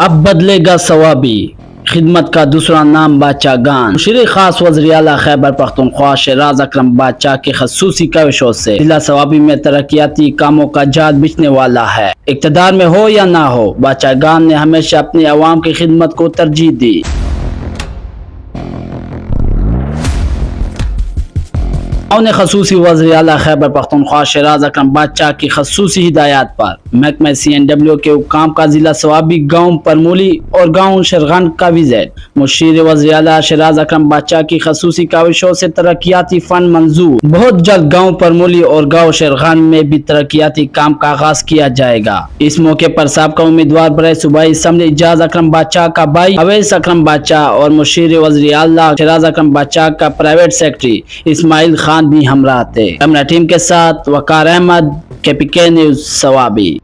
اب بدلے گا ثوابی، خدمت کا دوسرا نام بادشاہ گان۔ مشیر خاص وزیر اعلیٰ خیبر پختونخوا شہراز اکرم بادشاہ کی خصوصی کاوشوں سے ضلع ثوابی میں ترقیاتی کاموں کا جاد بچھنے والا ہے۔ اقتدار میں ہو یا نہ ہو، بادشاہ گان نے ہمیشہ اپنی عوام کی خدمت کو ترجیح دی۔ انہوں نے خصوصی وزیر اعلیٰ خیبر پختونخوا شہراز اکرم بادشاہ کی خصوصی ہدایات پر محکمہ CNW کے حکام کا ضلع ثوابی گاؤں پرمولی اور گاؤں شرغن کا وزٹ۔ مشیر وزیر اعلیٰ شہراز اکرم بادشاہ کی خصوصی کاوشوں سے ترقیاتی فنڈ منظور، بہت جلد گاؤں پرمولی اور گاؤں شرغن میں بھی ترقیاتی کام کا آغاز کیا جائے گا۔ اس موقع پر سابقہ امیدوار برائے صوبائی اسمبلی اعجاز اکرم بادشاہ کا بھائی اویس اکرم بادشاہ اور مشیر وزیر اعلیٰ شہراز اکرم بادشاہ کا پرائیویٹ سیکرٹری اسماعیل خان بھی ہمراہ تھے۔ کیمرہ ٹیم کے ساتھ وقار احمد، KPK نیوز ثوابی۔